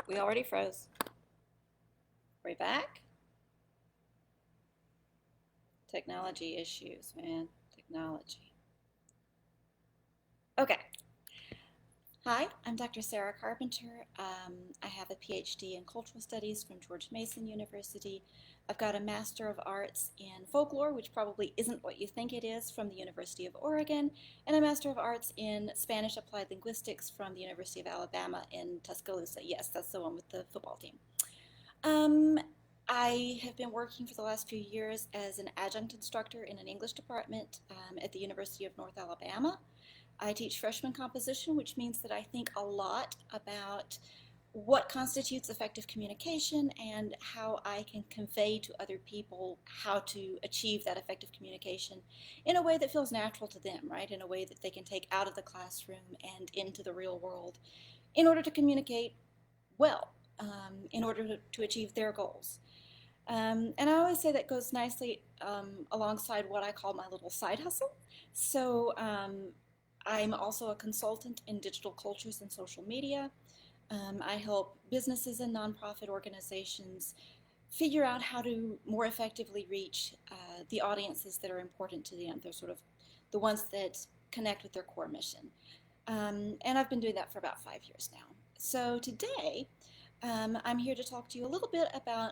We already froze. Are we back? Technology issues, man. Technology. Okay. Hi, I'm Dr. Sarah Carpenter. I have a PhD in Cultural Studies from George Mason University. I've got a Master of Arts in Folklore, which probably isn't what you think it is, from the University of Oregon, and a Master of Arts in Spanish Applied Linguistics from the University of Alabama in Tuscaloosa. Yes, that's the one with the football team. Um, I have been working for the last few years as an adjunct instructor in an English department at the University of North Alabama. I teach freshman composition, which means that I think a lot about what constitutes effective communication and how I can convey to other people how to achieve that effective communication in a way that feels natural to them, right? In a way that they can take out of the classroom and into the real world in order to communicate well, in order to achieve their goals. And I always say that goes nicely alongside what I call my little side hustle. So I'm also a consultant in digital cultures and social media. I help businesses and nonprofit organizations figure out how to more effectively reach the audiences that are important to them. They're sort of the ones that connect with their core mission. And I've been doing that for about 5 years now. So today, I'm here to talk to you a little bit about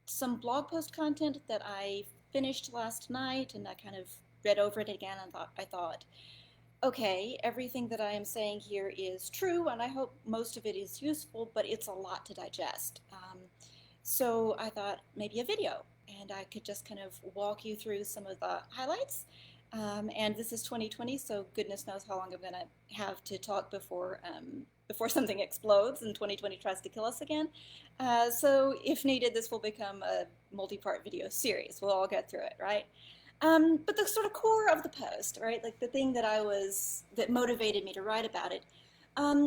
some blog post content that I finished last night, and I kind of read over it again and I thought, okay, everything that I am saying here is true, and I hope most of it is useful, but it's a lot to digest. So I thought maybe a video, and I could just kind of walk you through some of the highlights. And this is 2020, so goodness knows how long I'm going to have to talk before something explodes and 2020 tries to kill us again. So if needed, this will become a multi-part video series. We'll all get through it, right? But the sort of core of the post, right, like the thing that motivated me to write about it,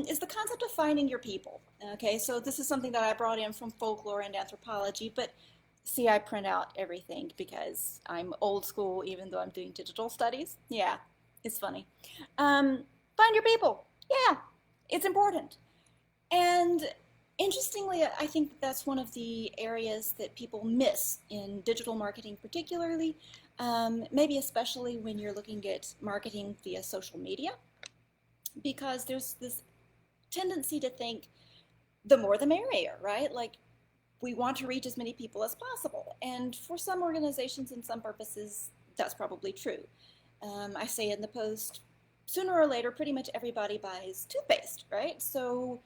is the concept of finding your people. Okay, so this is something that I brought in from folklore and anthropology, but see, I print out everything because I'm old school, even though I'm doing digital studies. Yeah, it's funny. Find your people. Yeah, it's important. And interestingly, I think that's one of the areas that people miss in digital marketing, particularly, maybe especially when you're looking at marketing via social media, because there's this tendency to think the more the merrier, right? Like we want to reach as many people as possible. And for some organizations and some purposes, that's probably true. I say in the post, sooner or later, pretty much everybody buys toothpaste, right? So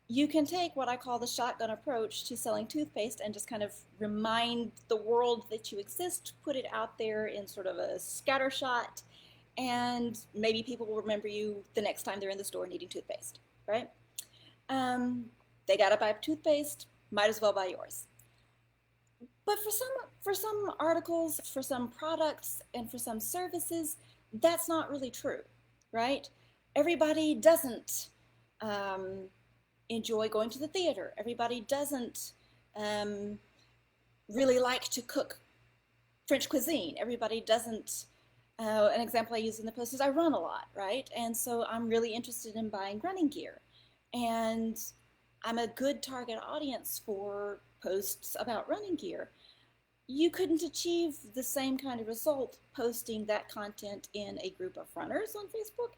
you can take what I call the shotgun approach to selling toothpaste and just kind of remind the world that you exist, put it out there in sort of a scatter shot, and maybe people will remember you the next time they're in the store needing toothpaste, right? Um, they gotta buy toothpaste, might as well buy yours. But for some articles, for some products, and for some services, that's not really true, right? Everybody doesn't um, enjoy going to the theater. Everybody doesn't um, really like to cook French cuisine. Everybody doesn't. An example I use in the post is I run a lot, right? And so I'm really interested in buying running gear. And I'm a good target audience for posts about running gear. You couldn't achieve the same kind of result posting that content in a group of runners on Facebook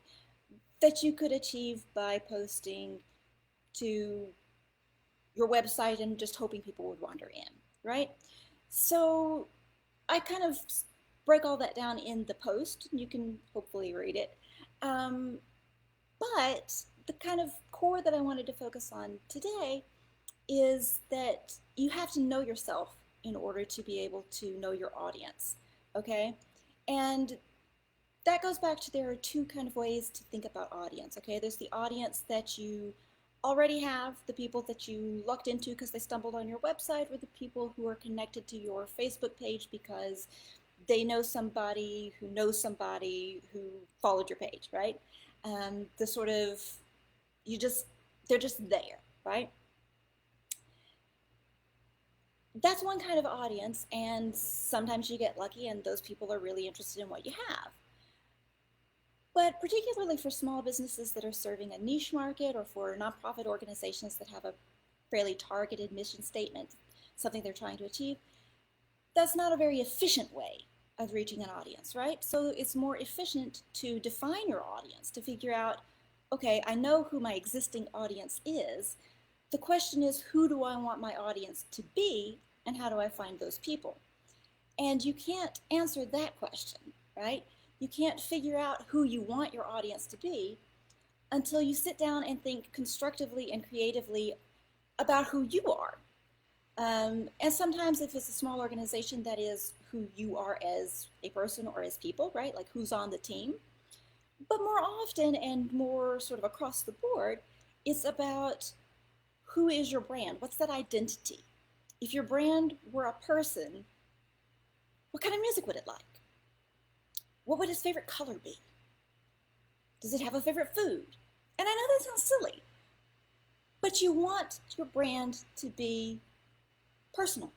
that you could achieve by posting to your website and just hoping people would wander in, right? So I kind of break all that down in the post. You can hopefully read it. Um, but the kind of core that I wanted to focus on today is that you have to know yourself in order to be able to know your audience, okay? And that goes back to there are two kind of ways to think about audience, okay? There's the audience that you already have, the people that you lucked into because they stumbled on your website, or the people who are connected to your Facebook page because they know somebody who knows somebody who followed your page, right? The sort of, you just, they're just there, right? That's one kind of audience, and sometimes you get lucky and those people are really interested in what you have. But particularly for small businesses that are serving a niche market, or for nonprofit organizations that have a fairly targeted mission statement, something they're trying to achieve, that's not a very efficient way of reaching an audience, right? So it's more efficient to define your audience, to figure out, okay, I know who my existing audience is. The question is, who do I want my audience to be, and how do I find those people? And you can't answer that question, right? You can't figure out who you want your audience to be until you sit down and think constructively and creatively about who you are. And sometimes if it's a small organization, that is who you are as a person or as people, right? Like who's on the team. But more often and more sort of across the board, it's about who is your brand? What's that identity? If your brand were a person, what kind of music would it like? What would his favorite color be? Does it have a favorite food? And I know that sounds silly, but you want your brand to be personal,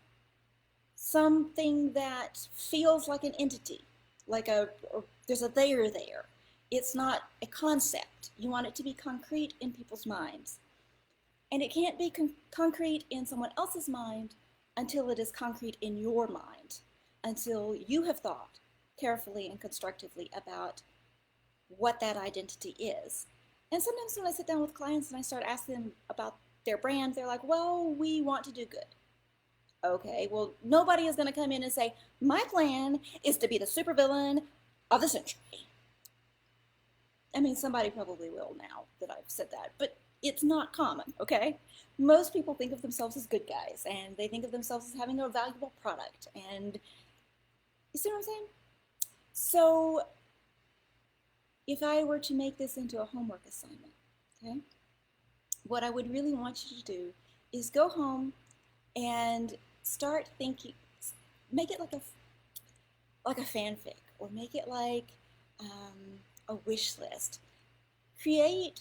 something that feels like an entity, like there's a there. It's not a concept. You want it to be concrete in people's minds. And it can't be concrete in someone else's mind until it is concrete in your mind, until you have thought carefully and constructively about what that identity is. And sometimes when I sit down with clients and I start asking them about their brand, they're like, well, we want to do good. Okay, well, nobody is going to come in and say, my plan is to be the supervillain of the century. I mean, somebody probably will now that I've said that, but it's not common, okay? Most people think of themselves as good guys, and they think of themselves as having a valuable product, and you see what I'm saying? So if I were to make this into a homework assignment, okay, what I would really want you to do is go home and start thinking, make it like a fanfic, or make it like a wish list. Create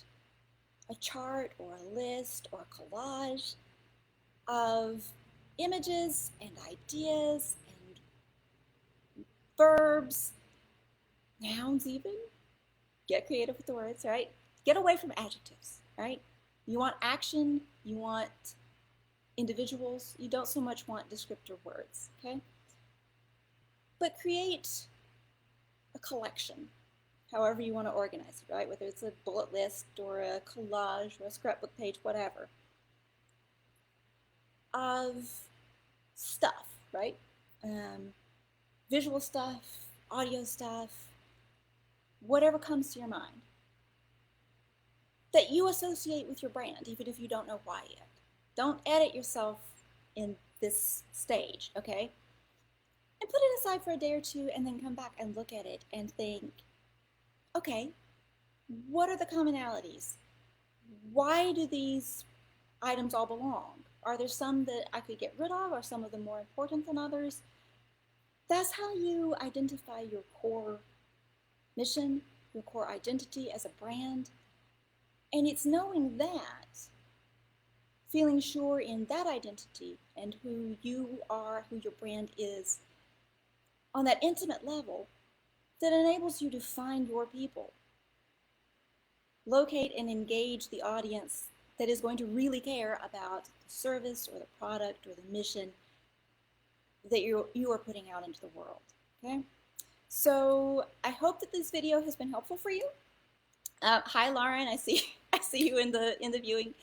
a chart or a list or a collage of images and ideas and verbs, nouns even. Get creative with the words, right? Get away from adjectives, right? You want action, you want individuals, you don't so much want descriptor words, okay? But create a collection, however you want to organize it, right? Whether it's a bullet list or a collage or a scrapbook page, whatever, of stuff, right? Visual stuff, audio stuff, whatever comes to your mind that you associate with your brand, even if you don't know why yet. Don't edit yourself in this stage, okay? And put it aside for a day or two and then come back and look at it and think, okay, what are the commonalities? Why do these items all belong? Are there some that I could get rid of? Are some of them more important than others? That's how you identify your core mission, your core identity as a brand. And it's knowing that, feeling sure in that identity and who you are, who your brand is, on that intimate level, that enables you to find your people. Locate and engage the audience that is going to really care about the service or the product or the mission that you are putting out into the world, okay? So I hope that this video has been helpful for you. Hi, Lauren, I see you in the viewing.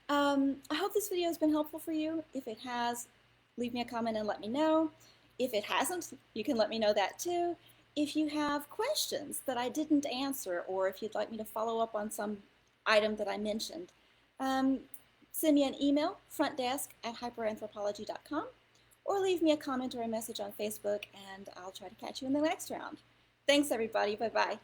I hope this video has been helpful for you. If it has, leave me a comment and let me know. If it hasn't, you can let me know that too. If you have questions that I didn't answer, or if you'd like me to follow up on some item that I mentioned, send me an email, frontdesk@hyperanthropology.com, or leave me a comment or a message on Facebook, and I'll try to catch you in the next round. Thanks, everybody. Bye-bye.